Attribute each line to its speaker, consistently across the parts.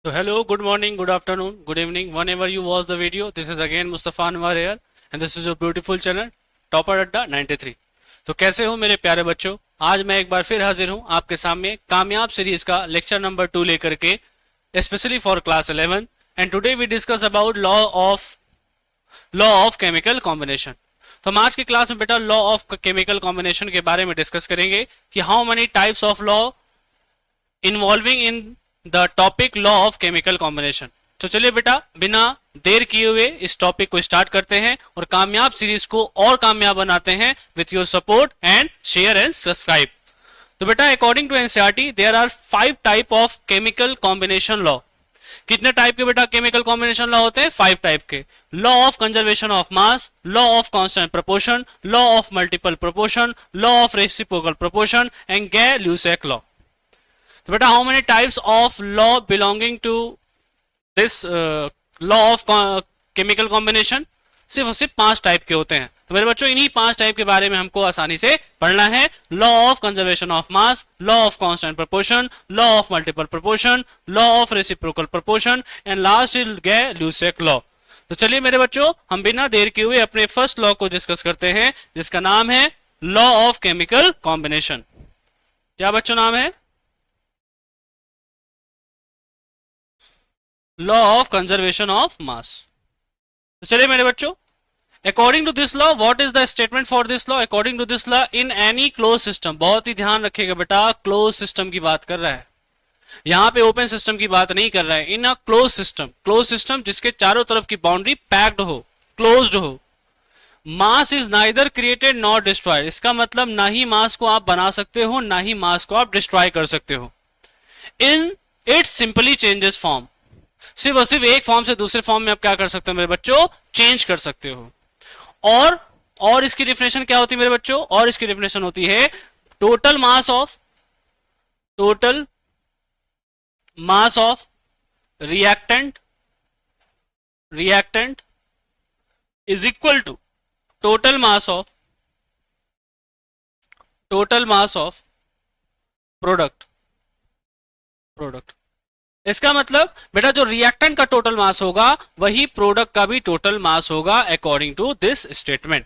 Speaker 1: So hello, good morning, good afternoon, good evening, whenever you watch the video. This is again Mustafa Anwar here and this is your beautiful channel topper अड्डा 93। तो कैसे हो मेरे प्यारे बच्चों, आज मैं एक बार फिर हाजिर हूं आपके सामने कामयाब सीरीज का लेक्चर नंबर 2 लेकर के, specially for class 11। And today we discuss about law of chemical combination. तो हम आज की क्लास में बेटा लॉ ऑफ केमिकल कॉम्बिनेशन के बारे में डिस्कस करेंगे कि how many types of law involving in the topic law of chemical combination. तो चलिए बेटा बिना देर किए हुए इस टॉपिक को स्टार्ट करते हैं और कामयाब सीरीज को और कामयाब बनाते हैं with your support and share and subscribe. तो बेटा according to NCERT there are 5 type of chemical combination law. कितने टाइप के बेटा केमिकल कॉम्बिनेशन लॉ होते हैं? 5 टाइप के। Law of conservation of mass, law of constant proportion, law of multiple proportion, law of reciprocal proportion and Gay Lussac law. तो बेटा how many types of law belonging to this law of chemical combination? सिर्फ और सिर्फ 5 type के होते हैं। तो मेरे बच्चों इन्हीं 5 टाइप के बारे में हमको आसानी से पढ़ना है। Law of conservation of mass, law of constant proportion, law of multiple proportion, law of reciprocal proportion and last is Gay Lussac law. तो चलिए मेरे बच्चों हम बिना देर किए हुए अपने फर्स्ट लॉ को डिस्कस करते हैं जिसका नाम है लॉ ऑफ केमिकल कॉम्बिनेशन। क्या बच्चों नाम है? Law of conservation of mass. तो चलिए मेरे बच्चों, according to this law what is the statement for this law? According to this law in any close system, बहुत ही ध्यान रखिएगा बेटा, क्लोज सिस्टम की बात कर रहा है, यहां पे ओपन सिस्टम की बात नहीं कर रहा है। In a close system, close system जिसके चारों तरफ की बाउंड्री पैक्ड हो, क्लोज्ड हो, mass is neither created not destroyed. इसका मतलब ना ही मास को आप बना सकते हो ना ही मास को आप डिस्ट्रॉय कर सकते हो। In it simply changes form, सिर्फ और सिर्फ एक फॉर्म से दूसरे फॉर्म में आप क्या कर सकते हो मेरे बच्चों? चेंज कर सकते हो। और इसकी डेफिनेशन क्या होती है मेरे बच्चों? और इसकी डेफिनेशन होती है total mass of reactant is equal to total mass of product. इसका मतलब बेटा जो रिएक्टेंट का टोटल मास होगा वही प्रोडक्ट का भी टोटल मास होगा according to this statement.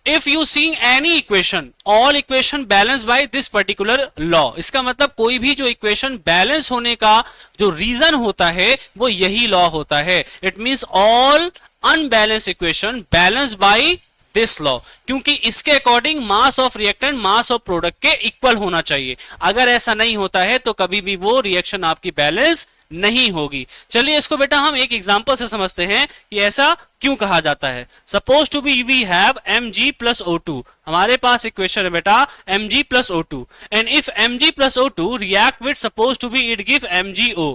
Speaker 1: If you see any equation, all equation balance by this particular law. इसका मतलब कोई भी जो इक्वेशन बैलेंस होने का जो रीजन होता है वो यही लॉ होता है। It means all unbalance equation balance by this law, क्योंकि इसके according mass of reactant mass of product के इक्वल होना चाहिए। अगर ऐसा नहीं होता है तो कभी भी वो रिएक्शन आपकी बैलेंस नहीं होगी। चलिए इसको बेटा हम एक एग्जांपल से समझते हैं कि ऐसा क्यों कहा जाता है। Suppose to be we have Mg plus O2, हमारे पास इक्वेशन है बेटा Mg plus O2 and if Mg plus O2 react with suppose to be it give MgO।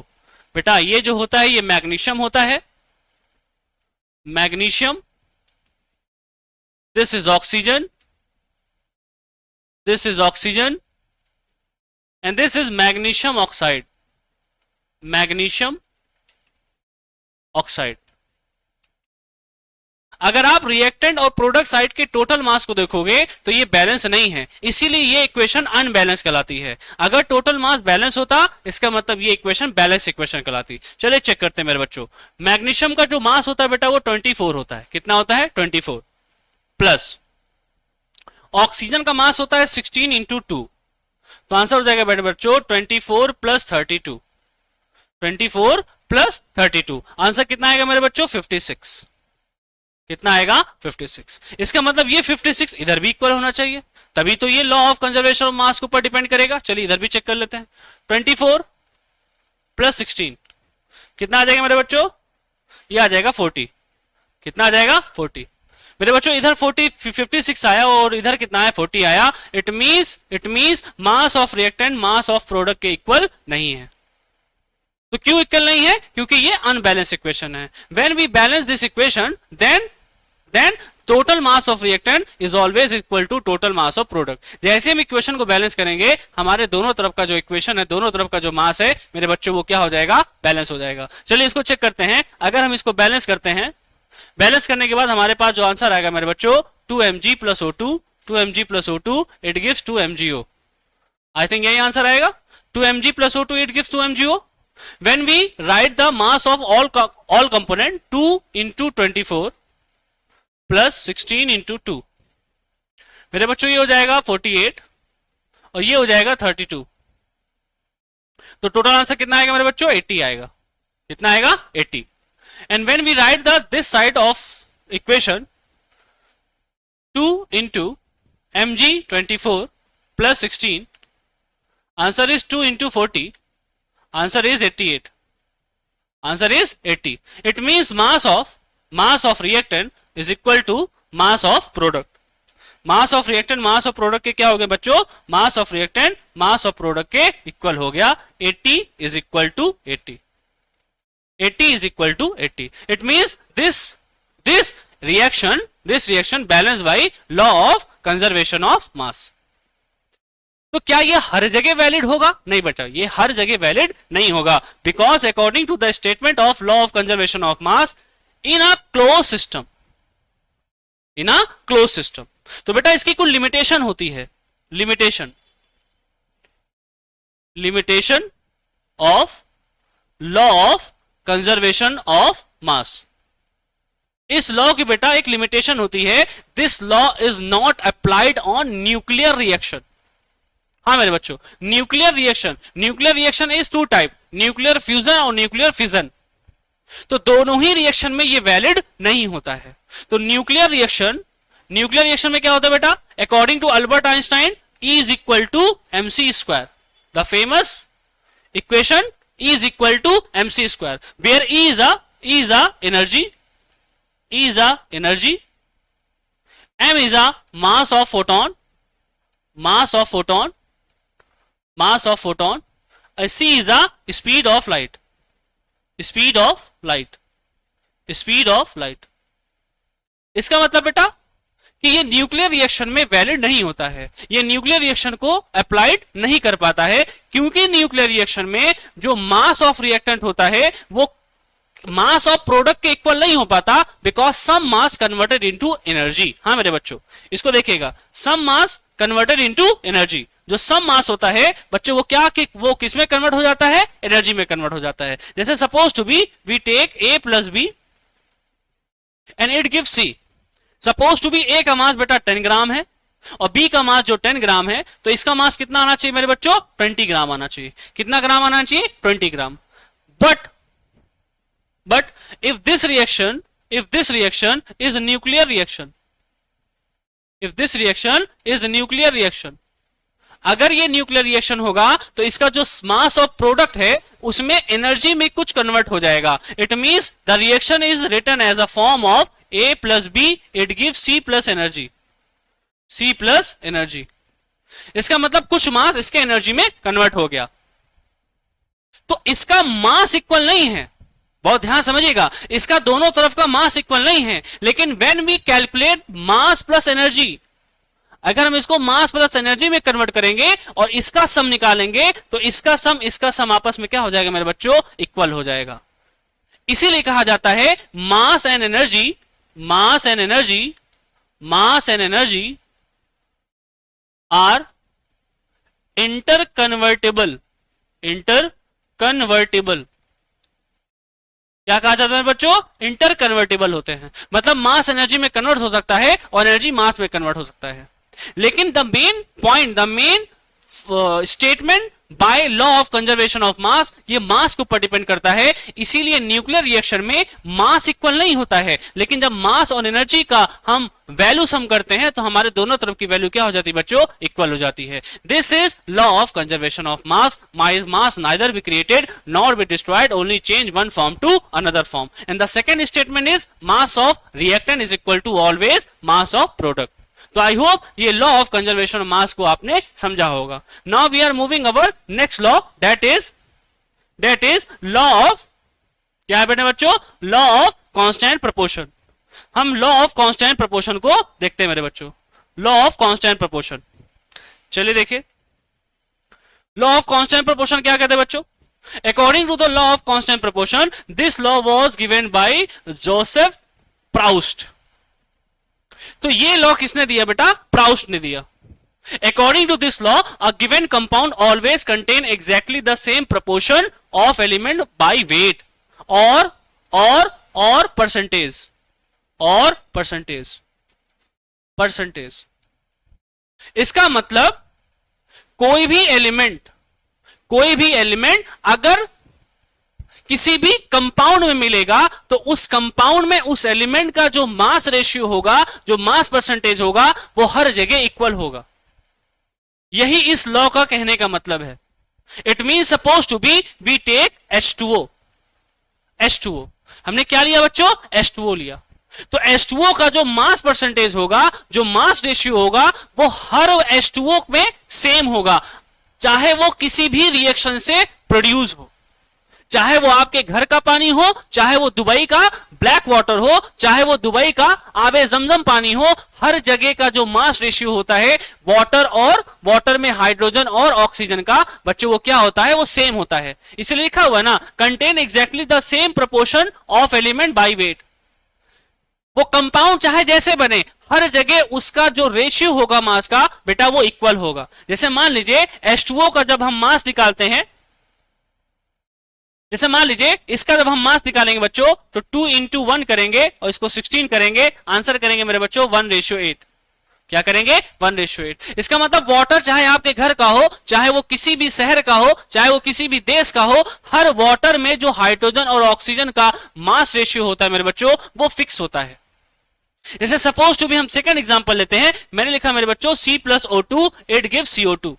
Speaker 1: बेटा ये जो होता है ये मैग्नीशियम होता है, magnesium, this is oxygen and this is magnesium oxide, अगर आप रिएक्टेंट और प्रोडक्ट साइड के टोटल मास को देखोगे तो ये बैलेंस नहीं है, इसीलिए ये इक्वेशन अनबैलेंस कहलाती है। अगर टोटल मास बैलेंस होता इसका मतलब ये इक्वेशन बैलेंस इक्वेशन कहलाती। चलिए चेक करते हैं मेरे बच्चों। मैग्नीशियम का जो मास होता है बेटा वो 24 होता है। कितना होता है? 24 प्लस ऑक्सीजन का मास होता है 16 इंटू 2, तो आंसर हो जाएगा बेटा बच्चों 24 प्लस 32। 24 प्लस 32 आंसर कितना आएगा मेरे बच्चों? 56। कितना आएगा? 56। इसका मतलब ये 56 इधर भी इक्वल होना चाहिए, तभी तो ये लॉ ऑफ कंजर्वेशन ऑफ मास के ऊपर डिपेंड करेगा। चलिए इधर भी चेक कर लेते हैं। 24 प्लस 16 कितना आ जाएगा मेरे बच्चों? ये आ जाएगा 40। कितना आ जाएगा? 40। मेरे बच्चों इधर 56 आया और इधर कितना है? 40 आया। It means mass of reactant mass of product के इक्वल नहीं है। तो क्यों इक्वल नहीं है? क्योंकि ये अनबैलेंस इक्वेशन है। When we balance this equation then total mass of reactant is always equal to total mass of product. जैसे हम इक्वेशन को बैलेंस करेंगे हमारे दोनों तरफ का जो इक्वेशन है, दोनों तरफ का जो मास है मेरे बच्चों वो क्या हो जाएगा? बैलेंस हो जाएगा। चलिए इसको चेक करते हैं। अगर हम इसको बैलेंस करते हैं, बैलेंस करने के बाद हमारे पास जो आंसर आएगा मेरे बच्चों 2Mg plus O2 it gives 2MgO। I think यही आंसर आएगा। 2Mg plus O2 it gives 2MgO। when we write the mass of all component 2 into 24 plus 16 into 2, मेरे बच्चों ये हो जाएगा 48 और ये हो जाएगा 32, तो टोटल आंसर कितना आएगा मेरे बच्चों? 80 आएगा। कितना आएगा? 80। And when we write the this side of equation 2 into mg 24 plus 16, answer is 2 into 40, answer is 88, answer is 80. It means mass of reactant is equal to mass of product. Mass of reactant mass of product के क्या हो गए बच्चों? मास of reactant mass of product के equal हो गया। 80 is equal to 80, 80 is equal to 80. It means this reaction balanced by law of conservation of mass. तो क्या ये हर जगह वैलिड होगा? नहीं बेटा, ये हर जगह वैलिड नहीं होगा, because according to the statement of law of conservation of mass in a close system, in a close system. तो बेटा इसकी कुछ लिमिटेशन होती है, limitation of law of conservation of mass. इस लॉ की बेटा एक लिमिटेशन होती है, this law is not applied on nuclear reaction. हाँ मेरे बच्चों, nuclear reaction is two type, nuclear fusion और न्यूक्लियर फिजन। तो दोनों ही रिएक्शन में ये वैलिड नहीं होता है। तो न्यूक्लियर रिएक्शन में क्या होता है बेटा? According to Albert Einstein, E is equal to mc square, the famous equation E is equal to mc square, where E is a energy, m is a mass of photon, c is a speed of light, इसका मतलब बेटा कि ये nuclear reaction में valid नहीं होता है, ये न्यूक्लियर रिएक्शन को अप्लाइड नहीं कर पाता है, क्योंकि न्यूक्लियर रिएक्शन में जो मास ऑफ रिएक्टेंट होता है वो मास ऑफ प्रोडक्ट के इक्वल नहीं हो पाता, because some mass converted into energy. हाँ मेरे बच्चों, इसको देखिएगा, some mass converted into energy. जो सम मास होता है बच्चों वो किस में कन्वर्ट हो जाता है? एनर्जी में कन्वर्ट हो जाता है। जैसे suppose to be we take A plus B and it gives C। Suppose to be A का मास बेटा 10 ग्राम है और B का मास जो 10 ग्राम है, तो इसका मास कितना आना चाहिए मेरे बच्चों? 20 ग्राम आना चाहिए। कितना ग्राम आना चाहिए? 20 gram. But if this reaction is a nuclear reaction, अगर ये न्यूक्लियर रिएक्शन होगा तो इसका जो मास ऑफ प्रोडक्ट है उसमें एनर्जी में कुछ कन्वर्ट हो जाएगा। It means the reaction is written as a form of A plus B, it gives C plus energy। इसका मतलब कुछ मास इसके एनर्जी में कन्वर्ट हो गया, तो इसका मास इक्वल नहीं है। बहुत ध्यान समझिएगा, इसका दोनों तरफ का मास इक्वल नहीं है। लेकिन when we calculate mass plus energy, अगर हम इसको मास प्लस एनर्जी में कन्वर्ट करेंगे और इसका सम निकालेंगे, तो इसका सम आपस में क्या हो जाएगा मेरे बच्चों? इक्वल हो जाएगा। इसीलिए कहा जाता है mass and energy are interconvertible. क्या कहा जाता है बच्चों? इंटरकन्वर्टेबल होते हैं, मतलब मास एनर्जी में कन्वर्ट हो सकता है और एनर्जी मास में कन्वर्ट हो सकता है। लेकिन the main statement by law of conservation of मास, ये मास के ऊपर डिपेंड करता है। इसीलिए न्यूक्लियर रिएक्शन में मास इक्वल नहीं होता है, लेकिन जब मास और एनर्जी का हम वैल्यू सम करते हैं तो हमारे दोनों तरफ की वैल्यू क्या हो जाती है बच्चों? इक्वल हो जाती है। This is law of conservation of mass. Mass neither be created nor be destroyed, only change one form to another form. And the second statement is mass of reactant is equal to always mass of product. तो I hope ये law of conservation of mass को आपने समझा होगा। Now we are moving our next law, that is law of, क्या है बेटे बच्चों? Law of constant proportion. हम लॉ ऑफ कांस्टेंट प्रोपोर्शन को देखते हैं मेरे बच्चों। लॉ ऑफ कांस्टेंट प्रोपोर्शन, चलिए देखिए लॉ ऑफ कांस्टेंट प्रोपोर्शन क्या कहते हैं बच्चों? According to the law of constant proportion, this law was given by Joseph Proust. तो ये लॉ किसने दिया बेटा? प्राउस्ट ने दिया। According to this law, a given compound always contain exactly the same proportion of element by weight or percentage percentage. इसका मतलब कोई भी एलिमेंट अगर किसी भी कंपाउंड में मिलेगा तो उस कंपाउंड में उस एलिमेंट का जो मास रेशियो होगा, जो मास परसेंटेज होगा, वो हर जगह इक्वल होगा. यही इस लॉ का कहने का मतलब है. It means suppose to be we take H2O. हमने क्या लिया बच्चों? H2O लिया. तो H2O का जो मास परसेंटेज होगा, जो मास रेशियो होगा, वो हर H2O में सेम होगा, चाहे वो किसी भी रिएक्शन से प्रोड्यूस हो, चाहे वो आपके घर का पानी हो, चाहे वो दुबई का ब्लैक वाटर हो, चाहे वो दुबई का आबे जमजम पानी हो. हर जगह का जो मास रेशियो होता है वाटर में हाइड्रोजन और ऑक्सीजन का, बच्चों वो क्या होता है? वो सेम होता है. इसलिए लिखा हुआ ना, contain exactly the same proportion of element by weight. वो कंपाउंड चाहे जैसे बने, हर जगह उसका जो रेशियो होगा मास का, बेटा वो इक्वल होगा. जैसे मान लीजिए H2O का जब हम मास निकालते हैं, जैसे मान लीजिए इसका जब हम मास निकालेंगे बच्चों, तो 2 into 1 करेंगे और इसको 16 करेंगे, आंसर करेंगे मेरे बच्चों 1:8. क्या करेंगे? 1:8. इसका मतलब वाटर चाहे आपके घर का हो, चाहे वो किसी भी शहर का हो, चाहे वो किसी भी देश का हो, हर वाटर में जो हाइड्रोजन और ऑक्सीजन का मास रेशियो होता है मेरे बच्चों, वो फिक्स होता है. जैसे सपोज टू भी हम सेकंड एग्जांपल लेते हैं. मैंने लिखा मेरे बच्चों C+O2 इट गिव्स CO2.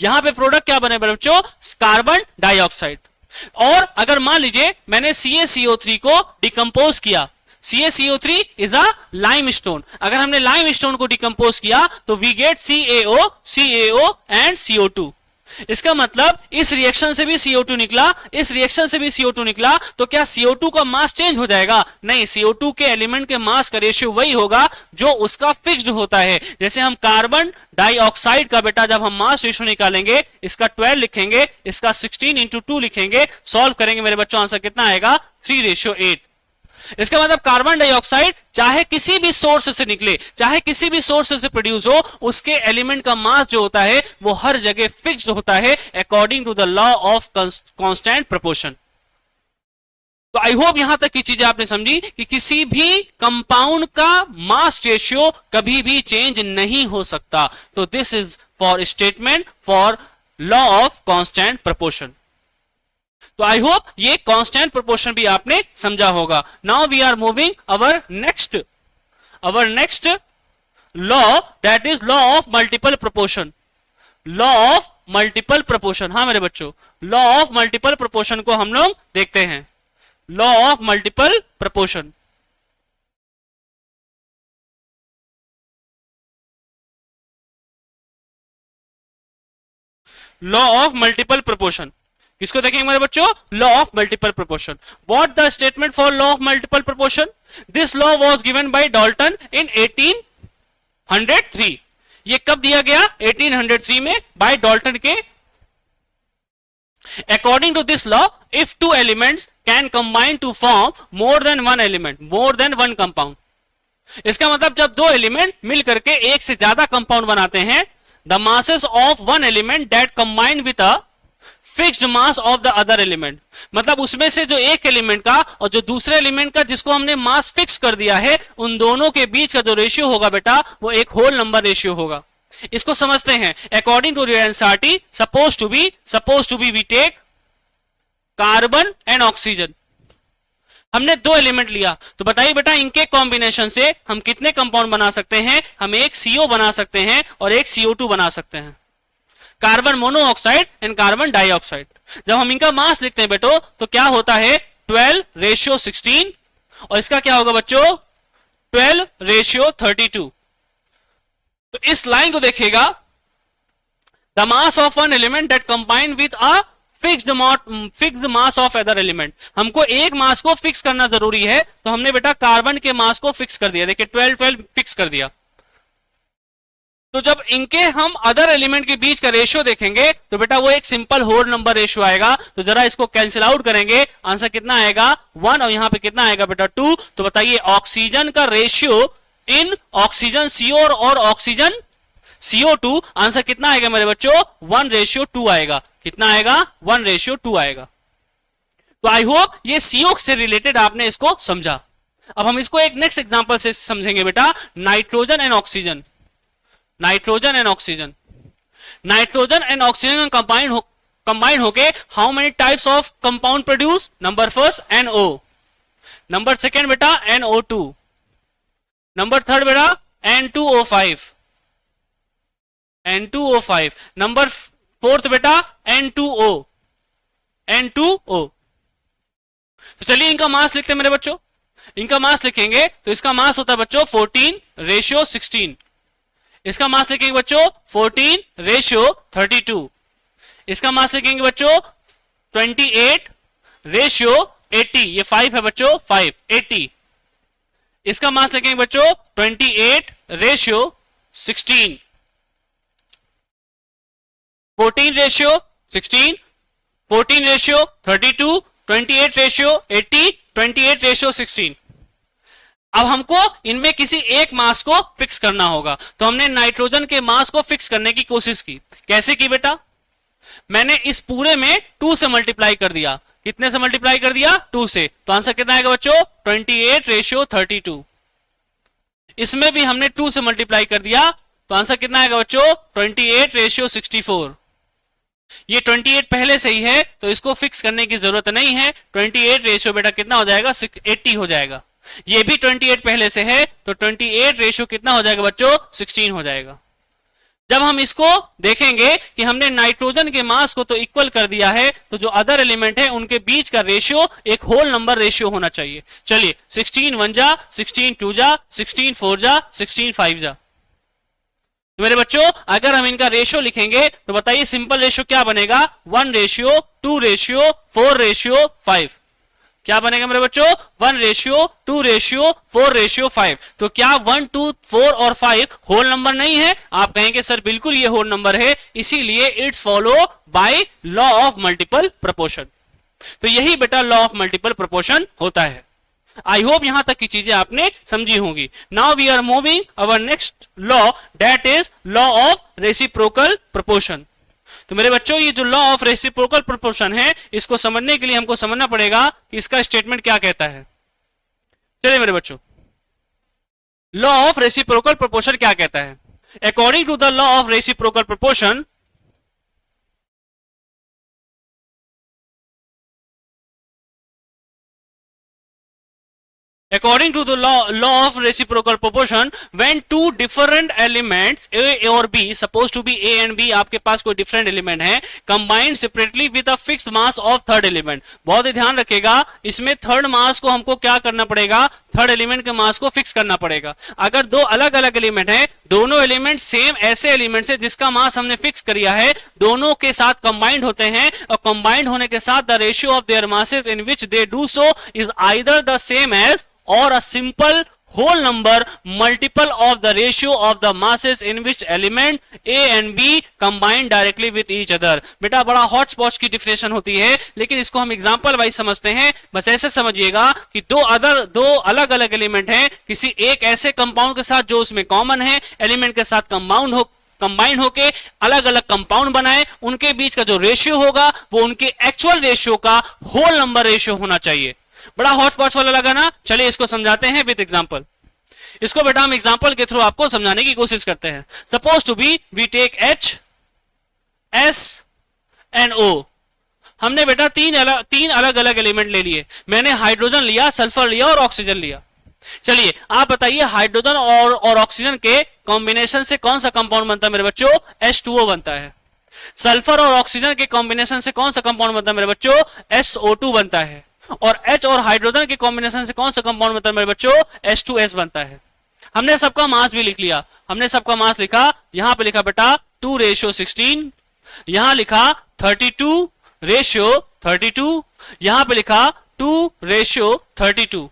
Speaker 1: यहां पे प्रोडक्ट क्या बने मेरे बच्चों? Carbon dioxide. और अगर मान लीजिए मैंने CaCO3 को डिकम्पोज किया, CaCO3 इज अ लाइमस्टोन. अगर हमने लाइमस्टोन को डिकम्पोज किया तो we get CaO and CO2. इसका मतलब इस रिएक्शन से भी CO2 निकला, इस रिएक्शन से भी CO2 निकला, तो क्या CO2 का मास चेंज हो जाएगा? नहीं, CO2 के एलिमेंट के मास का रेशियो वही होगा जो उसका फिक्स्ड होता है. जैसे हम कार्बन डाइऑक्साइड का बेटा जब हम मास रेशियो निकालेंगे, इसका 12 लिखेंगे, इसका 16 into 2 लिखेंगे, सॉल्व करेंगे मेरे बच्चों, आंसर कितना आएगा? 3:8. इसका मतलब कार्बन डाइऑक्साइड चाहे किसी भी सोर्स से निकले, चाहे किसी भी सोर्स से प्रोड्यूस हो, उसके एलिमेंट का मास जो होता है वो हर जगह फिक्स्ड होता है according to the law of constant proportion. तो आई होप यहां तक की चीजें आपने समझी कि किसी भी कंपाउंड का मास रेशियो कभी भी चेंज नहीं हो सकता. तो this is for statement for law of constant proportion. तो आई होप ये कांस्टेंट प्रोपोर्शन भी आपने समझा होगा. Now we are moving our next law, that is law of multiple proportion. Law of multiple proportion. हाँ मेरे बच्चों, लॉ ऑफ मल्टीपल प्रोपोर्शन को हम लोग देखते हैं. Law of multiple proportion. Law of multiple proportion किसको देखेंगे मेरे बच्चों? Law of multiple proportion. What the statement for law of multiple proportion? This law was given by Dalton in 1803. ये कब दिया गया? 1803 में बाय डाल्टन के. According to this law, if two elements can combine to form more than one element, more than one compound. इसका मतलब जब दो एलिमेंट मिल करके एक से ज्यादा कंपाउंड बनाते हैं, the masses of one element that combine with a fixed mass of the other element. मतलब उसमें से जो एक एलिमेंट का और जो दूसरे एलिमेंट का जिसको हमने मास फिक्स कर दिया है, उन दोनों के बीच का जो रेशियो होगा बेटा, वो एक होल नंबर रेशियो होगा. इसको समझते हैं. According to NCERT, suppose to be we take carbon and oxygen. हमने दो एलिमेंट लिया, तो बताइए बेटा इनके कॉम्बिनेशन से हम कितने कंपाउंड बना सकते हैं? हम एक CO बना सकते हैं और एक CO2 बना सकते हैं. Carbon monoxide and carbon dioxide. जब हम इनका मास लिखते हैं बेटो, तो क्या होता है? 12:16. और इसका क्या होगा बच्चों? 12:32. तो इस लाइन को देखिएगा, the mass of one element that combine with a fixed mass of other element. हमको एक मास को फिक्स करना जरूरी है, तो हमने बेटा कार्बन के मास को फिक्स कर दिया. देखिए 12 फिक्स कर दिया. तो जब इनके हम अदर एलिमेंट के बीच का रेशियो देखेंगे, तो बेटा वो एक सिंपल होल नंबर रेशियो आएगा. तो जरा इसको कैंसिल आउट करेंगे, आंसर कितना आएगा? 1. और यहां पे कितना आएगा बेटा? 2. तो बताइए ऑक्सीजन का रेशियो इन ऑक्सीजन CO और ऑक्सीजन CO2 आंसर कितना आएगा मेरे बच्चों 1:2 आएगा। कितना आएगा 1:2 आएगा। तो आई होप ये CO से रिलेटेड आपने इसको समझा। अब हम इसको एक नेक्स्ट एग्जांपल से समझेंगे बेटा, nitrogen and oxygen. Nitrogen and oxygen, nitrogen and oxygen combine होके how many types of compound produce? Number first NO, number second बेटा NO2, नंबर थर्ड बेटा N2O5, N2O5, नंबर फोर्थ बेटा N2O, N2O। तो चलिए इनका मास लिखते हैं मेरे बच्चों। इनका मास लिखेंगे तो इसका मास होता है बच्चों 14:16। इसका मास लिखेंगे बच्चों 14:32। इसका मास लिखेंगे बच्चों 28:80। ये 5 है बच्चों, 580। इसका मास लिखेंगे बच्चों 28:16। 14:16, 14:32, 28:80, 28:16। अब हमको इनमें किसी एक मास को फिक्स करना होगा। तो हमने नाइट्रोजन के मास को फिक्स करने की कोशिश की। कैसे की बेटा? मैंने इस पूरे में 2 से मल्टीप्लाई कर दिया। कितने से मल्टीप्लाई कर दिया? 2 से। तो आंसर कितना आएगा बच्चों 28:32। इसमें भी हमने 2 से मल्टीप्लाई कर दिया तो आंसर कितना आएगा बच्चों 28:64। ये 28 पहले से ही है तो इसको फिक्स करने की जरूरत नहीं है। 28 रेशियो बेटा कितना हो जाएगा 80 हो जाएगा। ये भी 28 पहले से है तो 28 रेशियो कितना हो जाएगा बच्चों 16 हो जाएगा। जब हम इसको देखेंगे कि हमने नाइट्रोजन के मास को तो इक्वल कर दिया है, तो जो अदर एलिमेंट है उनके बीच का रेशियो एक होल नंबर रेशियो होना चाहिए। चलिए 16 1 जा, 16 2 जा, 16 4 जा, 16 5 जा। तो मेरे बच्चों अगर हम इनका रेशियो लिखेंगे तो बताइए सिंपल रेशियो क्या बनेगा 1:2:4:5। क्या बनेगा मेरे बच्चों 1:2:4:5। तो क्या 1 2 4 और 5 होल नंबर नहीं है? आप कहेंगे सर बिल्कुल ये होल नंबर है, इसीलिए it's follow by law of multiple proportion. तो यही बेटा लॉ ऑफ मल्टीपल प्रोपोर्शन होता है। आई होप यहां तक की चीजें आपने समझी होंगी। Now we are moving our next law, that is law of reciprocal proportion. तो मेरे बच्चों ये जो लॉ ऑफ रेसिप्रोकल प्रोपोर्शन है, इसको समझने के लिए हमको समझना पड़ेगा कि इसका स्टेटमेंट क्या कहता है। चलिए मेरे बच्चों, लॉ ऑफ रेसिप्रोकल प्रोपोर्शन क्या कहता है? According to the law of reciprocal proportion, according to the law of reciprocal proportion, when two different elements A और B, supposed to be A and B, आपके पास कोई different element है, combined separately with a fixed mass of third element। बहुत ही ध्यान रखिएगा, इसमें third मास को हमको क्या करना पड़ेगा, थर्ड एलिमेंट के मास को फिक्स करना पड़ेगा। अगर दो अलग अलग एलिमेंट हैं, दोनों एलिमेंट सेम ऐसे एलिमेंट है जिसका मास हमने फिक्स किया है, दोनों के साथ कंबाइंड होते हैं और कंबाइंड होने के साथ the ratio of their masses in which they do so is either the same as or a simple whole number multiple of the ratio of the masses in which element A and B combine directly with each other। बेटा बड़ा hot spot की definition होती है, लेकिन इसको हम example wise समझते हैं। बस ऐसे समझिएगा कि दो अलग अलग एलिमेंट हैं, किसी एक ऐसे कंपाउंड के साथ जो उसमें कॉमन है, एलिमेंट के साथ कंबाइन होके अलग अलग कंपाउंड बनाए, उनके बीच का जो रेशियो होगा वो उनके एक्चुअल रेशियो का होल नंबर रेशियो होना चाहिए। बड़ा हॉटस्पॉट वाला लगा ना? चलिए इसको समझाते हैं विद एग्जांपल। इसको बेटा हम एग्जांपल के थ्रू आपको समझाने की कोशिश करते हैं। Suppose to be we take H S and O। हमने बेटा तीन अलग अलग एलिमेंट ले लिए। मैंने हाइड्रोजन लिया, सल्फर लिया और ऑक्सीजन लिया। चलिए आप बताइए हाइड्रोजन और ऑक्सीजन के कॉम्बिनेशन से कौन सा कंपाउंड बनता है मेरे बच्चों? H2O बनता है। सल्फर और ऑक्सीजन के कॉम्बिनेशन से कौन सा कंपाउंड बनता है मेरे बच्चों? SO2 बनता है। और H और हाइड्रोजन के कॉम्बिनेशन से कौन सा कंपाउंड बनता है मेरे बच्चों? H2S बनता है। हमने सबका मास भी लिख लिया। हमने सबका मास लिखा, यहां पे लिखा बेटा 2:16, यहां लिखा 32:32, यहां पे लिखा 2:32।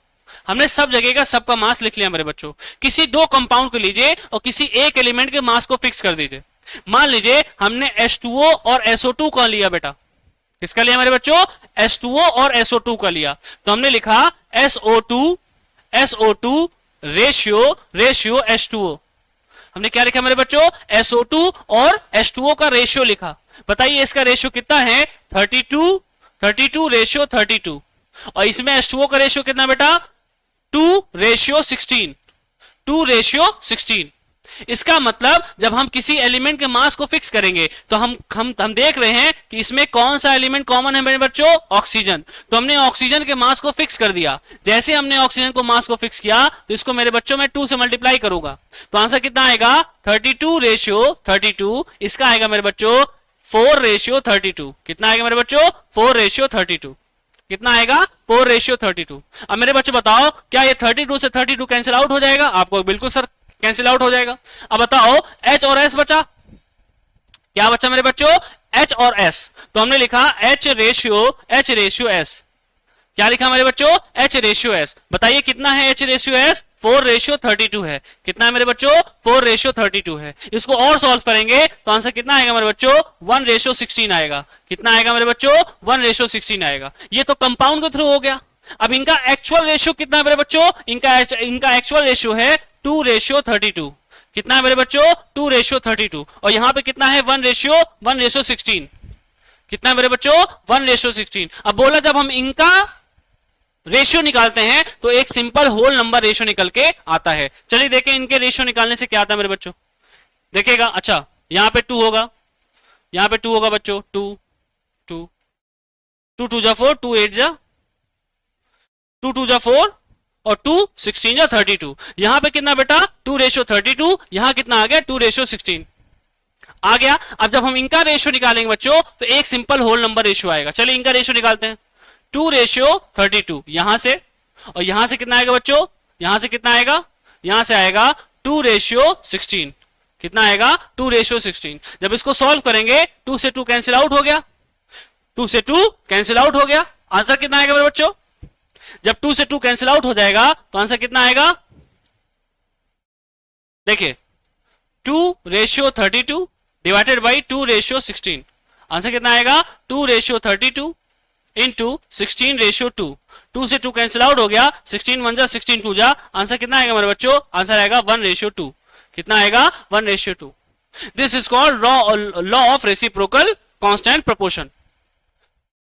Speaker 1: हमने सब जगह का सबका मास लिख लिया मेरे बच्चों। किसी दो कंपाउंड को लीजिए और किसी एक एलिमेंट के मास को फिक्स कर दीजिए। मान लीजिए हमने H2O और SO2 का लिया बेटा। किसका लिया मेरे बच्चों? H2O और SO2 का लिया। तो हमने लिखा SO2 रेशियो H2O। हमने क्या लिखा मेरे बच्चों, SO2 और H2O का रेशियो लिखा। बताइए इसका रेशियो कितना है, 32, 32 रेशियो 32, और इसमें H2O का रेशियो कितना बेटा, 2:16, 2:16। इसका मतलब जब हम किसी एलिमेंट के मास को फिक्स करेंगे तो हम देख रहे हैं कि इसमें कौन सा एलिमेंट कॉमन है मेरे बच्चों, ऑक्सीजन। तो हमने ऑक्सीजन के मास को फिक्स कर दिया। जैसे हमने ऑक्सीजन को मास को फिक्स किया तो इसको मेरे बच्चों में 2 से मल्टीप्लाई करूंगा तो आंसर कितना आएगा, 32:32। इसका आएगा मेरे बच्चों 4:32। कितना आएगा मेरे बच्चों, 4:32। कितना आएगा, 4:32। अब मेरे बच्चों बताओ क्या ये 32 से 32 कैंसिल आउट हो जाएगा, आपको बिल्कुल सर कैंसिल आउट हो जाएगा। अब बताओ H और S बचा, क्या बचा मेरे बच्चों, H और S। तो हमने लिखा H रेशियो S। क्या लिखा मेरे बच्चों, H रेशियो S। बताइए कितना है H रेशियो S, 4:32 है। कितना है मेरे बच्चों, 4:32 है। इसको और सॉल्व करेंगे तो आंसर कितना आएगा मेरे बच्चों, 1:16 आएगा। कितना आएगा मेरे बच्चों, 1:16 आएगा। ये तो कंपाउंड के थ्रू हो गया। अब इनका एक्चुअल रेशियो कितना है मेरे बच्चों, इनका एक्चुअल रेशियो है 2:32। कितना है मेरे बच्चों, 2:32। और यहां पे कितना है, 1:16। कितना है मेरे बच्चों, 1:16। अब बोला जब हम इनका रेशियो निकालते हैं तो एक सिंपल होल नंबर रेशियो निकल के आता है। चलिए देखें इनके रेशियो निकालने से क्या आता है मेरे बच्चों, देखिएगा। अच्छा यहां पे 2 होगा, यहां पे 2 होगा बच्चों, 2 2 2 2 जा 4, 2 8 जा 2 2 जा 4 और 2 16 या 32। यहां पे कितना बेटा, 2:32। यहां कितना आ गया, 2:16 आ गया। अब जब हम इनका रेशियो निकालेंगे बच्चों तो एक सिंपल होल नंबर रेशियो आएगा। चलिए इनका रेशियो निकालते हैं, 2:32 यहां से, और यहां से कितना आएगा बच्चों, यहां से कितना आएगा, यहां से आएगा 2:16। कितना आएगा, 2:16। जब इसको सॉल्व करेंगे 2 से 2 कैंसिल आउट हो गया, 2 से 2 कैंसिल आउट हो गया। आंसर कितना आएगा मेरे बच्चों, जब 2 से 2 कैंसिल आउट हो जाएगा तो आंसर कितना आएगा, देखिए 2:32 डिवाइडेड बाई 2:16। आंसर कितना आएगा, 2:32 इंटू 16:2। 2 से 2 कैंसिल आउट हो गया, 16 1 जा 16 2 जा। आंसर कितना आएगा मेरे बच्चों, आंसर आएगा 1:2। कितना आएगा, 1:2। This is called law of reciprocal constant proportion.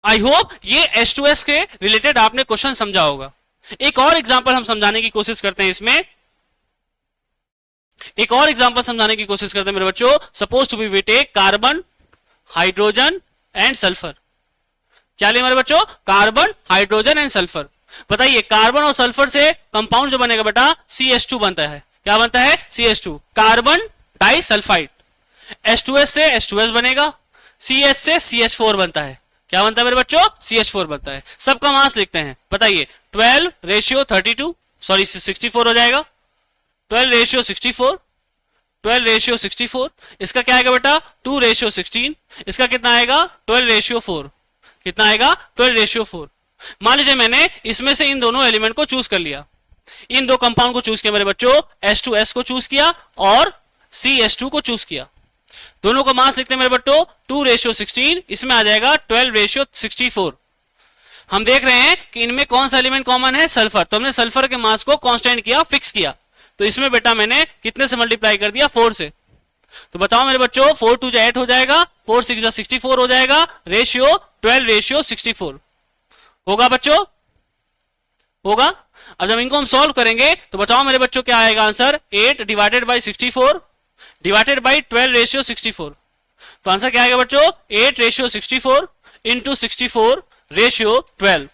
Speaker 1: I hope ये H2S के रिलेटेड आपने क्वेश्चन समझा होगा। एक और एग्जांपल हम समझाने की कोशिश करते हैं इसमें, एक और एग्जांपल समझाने की कोशिश करते हैं मेरे बच्चों। Suppose to be we take carbon, hydrogen and sulphur. क्या लिया मेरे बच्चों, कार्बन, हाइड्रोजन एंड सल्फर। बताइए कार्बन और सल्फर से कंपाउंड जो बनेगा बेटा, CH2 बनता है। क्या बनता है, CH2, carbon die sulphide. H2S से H2S बनेगा, CH से CH4 बनता है। क्या बनता है मेरे बच्चों, CH4 बनता है। सबका मास लिखते हैं, बताइए 12:32, सॉरी 64 हो जाएगा, 12:64, 12:64। इसका क्या आएगा बेटा, 2:16। इसका कितना आएगा, 12:4। कितना आएगा, 12:4। मान लीजिए मैंने इसमें से इन दोनों एलिमेंट को चूज कर लिया, इन दो कंपाउंड को चूज किया मेरे बच्चों, H2S को चूज किया और CH2 को चूज किया। दोनों का मास लिखते हैं मेरे बच्चों 2:16, इसमें आ जाएगा 12:64। हम देख रहे हैं कि इनमें कौन सा एलिमेंट कॉमन है, सल्फर। तो हमने सल्फर के मास को कांस्टेंट किया, फिक्स किया। तो इसमें बेटा मैंने कितने से मल्टीप्लाई कर दिया, 4 से। तो बताओ मेरे बच्चों, 4 2 8 हो जाएगा, 4 6 64 हो जाएगा, रेशियो 12:64 होगा बच्चों, होगा। अब जब इनको हम सॉल्व करेंगे तो बताओ मेरे बच्चों क्या आएगा answer, 8 divided by 64 divided by 12:64। तो आंसर क्या आएगा बच्चों, 8:64 इंटू 64 रेशियो 12।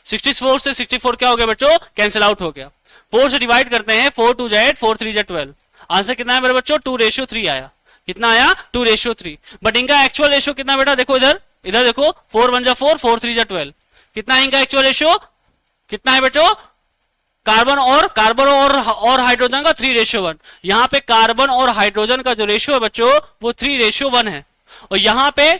Speaker 1: 64 से 64 क्या हो गया बच्चों, कैंसिल आउट हो गया। 4 से डिवाइड करते हैं, 4 2 8, 4 3 12। आंसर कितना है मेरे बच्चों, 2:3 आया। कितना आया, 2:3। बट इनका एक्चुअल रेशियो कितना बेटा, देखो इधर, इधर देखो, 4 1 जा 4, 4 3 जा 12। कितना है इनका एक्चुअल रेशियो, कितना है बच्चों, कार्बन और हाइड्रोजन का 3:1। यहां पे कार्बन और हाइड्रोजन का जो रेशियो है बच्चों वो 3:1 है। और यहां पे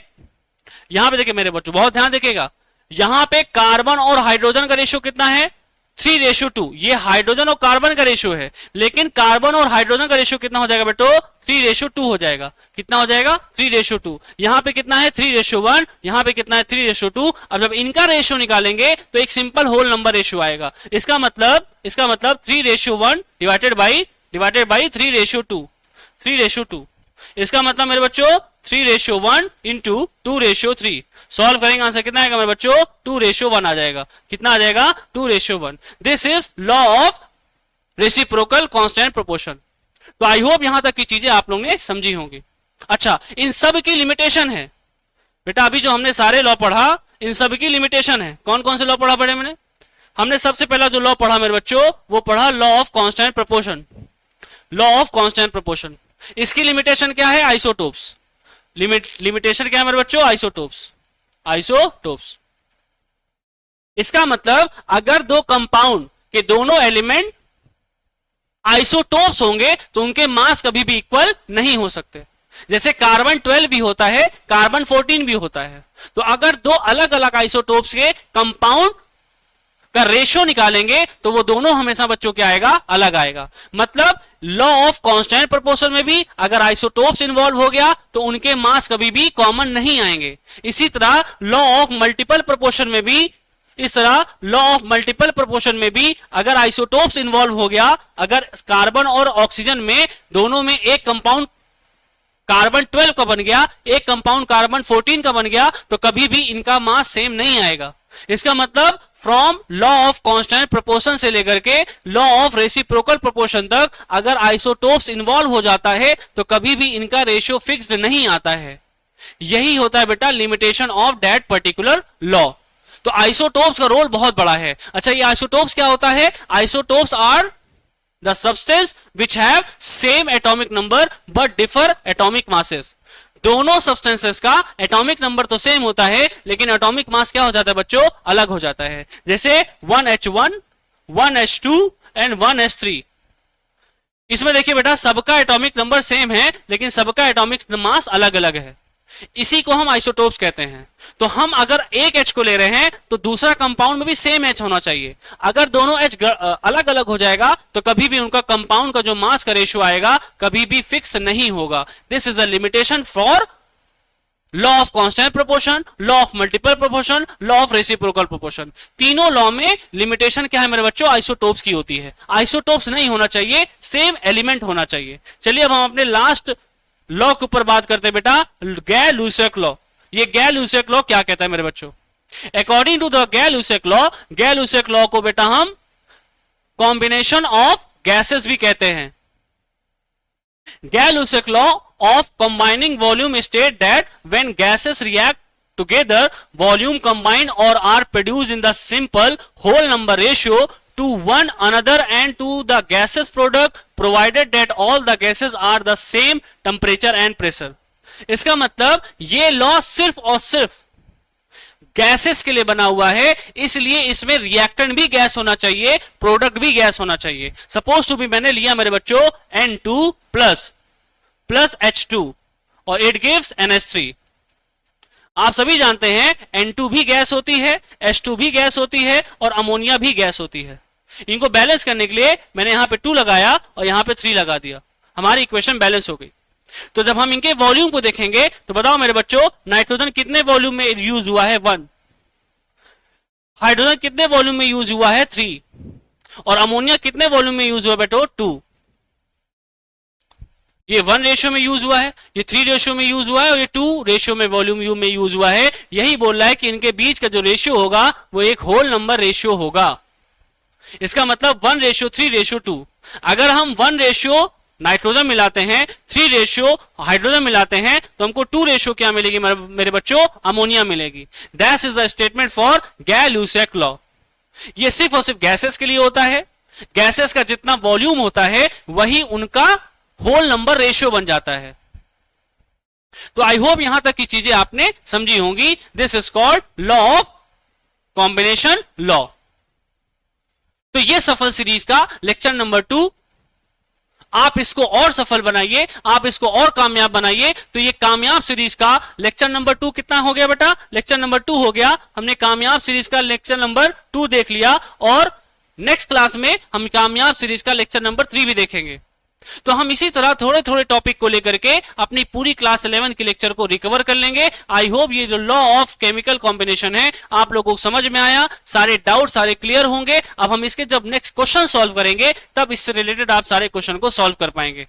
Speaker 1: देखिए मेरे बच्चों, बहुत ध्यान देखिएगा, यहां पे कार्बन और हाइड्रोजन का रेशियो कितना है, 3:2। ये हाइड्रोजन और कार्बन का रेशियो है, लेकिन कार्बन और हाइड्रोजन का रेशियो कितना हो जाएगा बेटो, 3:2 हो जाएगा। कितना हो जाएगा, 3:2। यहां पे कितना है, 3:1, यहां पे कितना है, 3:2। अब जब इनका रेशियो निकालेंगे तो एक सिंपल होल नंबर रेशियो आएगा। इसका मतलब 3:1 डिवाइडेड बाई 3:2। 3:2। इसका मतलब मेरे बच्चों 3:1 इंटू 2:3। सॉल्व करेंगे आंसर कितना आएगा मेरे बच्चों? 2:1 आ जाएगा। कितना आ जाएगा? 2:1। This is law of reciprocal constant proportion. तो आई होप यहां तक की चीजें आप लोग ने समझी होंगी। अच्छा, इन सब की लिमिटेशन है बेटा। अभी जो हमने सारे लॉ पढ़ा, इन सब की लिमिटेशन है। कौन कौन से लॉ पढ़ा बड़े मैंने? हमने सबसे पहला जो लॉ पढ़ा मेरे बच्चों, वो पढ़ा law of constant proportion. Law of constant proportion, इसकी लिमिटेशन क्या है? आइसोटोप्स। लिमिटेशन क्या है मेरे बच्चों? आइसोटोप्स। आइसोटोप्स, इसका मतलब अगर दो कंपाउंड के दोनों एलिमेंट आइसोटोप्स होंगे तो उनके मास कभी भी इक्वल नहीं हो सकते। जैसे कार्बन 12 भी होता है, कार्बन 14 भी होता है। तो अगर दो अलग अलग आइसोटोप्स के कंपाउंड का रेशियो निकालेंगे तो वो दोनों हमेशा बच्चों क्या आएगा? अलग आएगा। मतलब लॉ ऑफ कांस्टेंट प्रोपोर्शन में भी अगर आइसोटोप्स इन्वॉल्व हो गया तो उनके मास कभी भी कॉमन नहीं आएंगे। इसी तरह लॉ ऑफ मल्टीपल प्रोपोर्शन में भी, इस तरह लॉ ऑफ मल्टीपल प्रोपोर्शन में भी अगर आइसोटोप्स इन्वॉल्व हो गया, अगर कार्बन और ऑक्सीजन में दोनों में एक कंपाउंड कार्बन 12 का बन गया, एक कंपाउंड कार्बन 14 का बन गया, तो कभी भी इनका मास सेम नहीं आएगा। इसका मतलब from law of constant proportion से लेकर के लॉ ऑफ रेसिप्रोकल प्रोपोर्शन तक अगर आइसोटोप्स इन्वॉल्व हो जाता है तो कभी भी इनका रेशियो फिक्स्ड नहीं आता है। यही होता है बेटा limitation of that particular law. तो आइसोटोप्स का रोल बहुत बड़ा है। अच्छा, ये आइसोटोप्स क्या होता है? Isotopes are the substance which have same atomic number but differ atomic masses. दोनों सब्सटेंसेस का एटॉमिक नंबर तो सेम होता है लेकिन एटॉमिक मास क्या हो जाता है बच्चों? अलग हो जाता है। जैसे 1H1, 1H2 एंड 1H3। इसमें देखिए बेटा, सबका एटॉमिक नंबर सेम है लेकिन सबका एटॉमिक मास अलग अलग है। इसी को हम आइसोटोप्स कहते हैं। तो हम अगर एक H को ले रहे हैं तो दूसरा कंपाउंड में भी सेम H होना चाहिए। अगर दोनों H अलग अलग हो जाएगा तो कभी भी उनका कंपाउंड का जो मास का रेशियो आएगा कभी भी फिक्स नहीं होगा। This is a limitation for law of constant proportion, law of multiple proportion, law of reciprocal proportion. तीनों लॉ में लिमिटेशन क्या है मेरे बच्चों? आइसोटोप्स की होती है। आइसोटोप्स नहीं होना चाहिए, सेम एलिमेंट होना चाहिए। चलिए अब हम अपने लास्ट लॉ के ऊपर बात करते हैं बेटा, गैर-लुसेक लॉ। ये गैर-लुसेक लॉ क्या कहता है मेरे बच्चों? अकॉर्डिंग टू द गैर-लुसेक लॉ को बेटा हम कॉम्बिनेशन ऑफ गैसेस भी कहते हैं। गैर-लुसेक law of combining volume state that when gases react together, volume combine or are produced in the simple whole number ratio to one another and to the gases product provided that all the gases are the same temperature and pressure। इसका मतलब ये law सिर्फ और सिर्फ gases के लिए बना हुआ है, इसलिए इसमें रिएक्टेंट भी गैस होना चाहिए, प्रोडक्ट भी गैस होना चाहिए। सपोज टू भी मैंने लिया मेरे बच्चों N2 प्लस H2 और इट गिव्स NH3। आप सभी जानते हैं N2 भी गैस होती है, H2 भी गैस होती है और अमोनिया भी गैस होती है। इनको बैलेंस करने के लिए मैंने यहां पे 2 लगाया और यहां पे 3 लगा दिया, हमारी इक्वेशन बैलेंस हो गई। तो जब हम इनके वॉल्यूम को देखेंगे तो बताओ मेरे बच्चों, नाइट्रोजन कितने वॉल्यूम में यूज हुआ है? 1। हाइड्रोजन कितने वॉल्यूम में यूज हुआ है? 3। और अमोनिया कितने वॉल्यूम में यूज हुआ बेटो? 2। ये 1 रेशियो में यूज हुआ है, ये 3 रेशियो में यूज हुआ है और ये 2 रेशियो में वॉल्यूम में यूज हुआ है। यही बोल रहा है कि इनके बीच का जो रेशियो होगा वो एक होल नंबर रेशियो होगा। इसका मतलब 1:3:2। अगर हम 1 रेशियो नाइट्रोजन मिलाते हैं, 3 रेशियो हाइड्रोजन मिलाते हैं तो हमको 2 रेशियो क्या मिलेगी मेरे बच्चों? अमोनिया मिलेगी। That is the statement for Gay Lussac law. ये सिर्फ और सिर्फ गैसेस के लिए होता है। गैसेस का जितना वॉल्यूम होता है वही उनका होल नंबर रेशियो बन जाता है। तो आई होप यहां तक की चीजें आपने समझी होंगी। This is called law of combination law. तो ये सफल सीरीज का लेक्चर नंबर 2। आप इसको और सफल बनाइए, आप इसको और कामयाब बनाइए। तो ये कामयाब सीरीज का लेक्चर नंबर 2 कितना हो गया बेटा? लेक्चर नंबर 2 हो गया। हमने कामयाब सीरीज का लेक्चर नंबर 2 देख लिया और नेक्स्ट क्लास में हम कामयाब सीरीज का लेक्चर नंबर 3 भी देखेंगे। तो हम इसी तरह थोड़े थोड़े टॉपिक को लेकर के अपनी पूरी क्लास 11 के लेक्चर को रिकवर कर लेंगे। आई होप ये जो लॉ ऑफ केमिकल कॉम्बिनेशन है आप लोगों को समझ में आया, सारे डाउट सारे क्लियर होंगे। अब हम इसके जब नेक्स्ट क्वेश्चन सॉल्व करेंगे तब इससे रिलेटेड आप सारे क्वेश्चन को सॉल्व कर पाएंगे।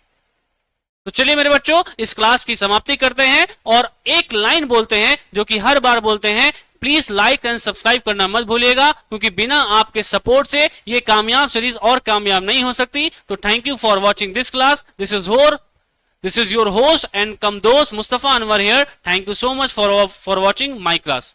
Speaker 1: तो चलिए मेरे बच्चों इस क्लास की समाप्ति करते हैं और एक लाइन बोलते हैं जो कि हर बार बोलते हैं, प्लीज लाइक एंड सब्सक्राइब करना मत भूलिएगा, क्योंकि बिना आपके सपोर्ट से ये कामयाब सीरीज और कामयाब नहीं हो सकती। तो thank you for watching this class. This is your host and come dost Mustafa Anwar here. Thank you so much for watching my class.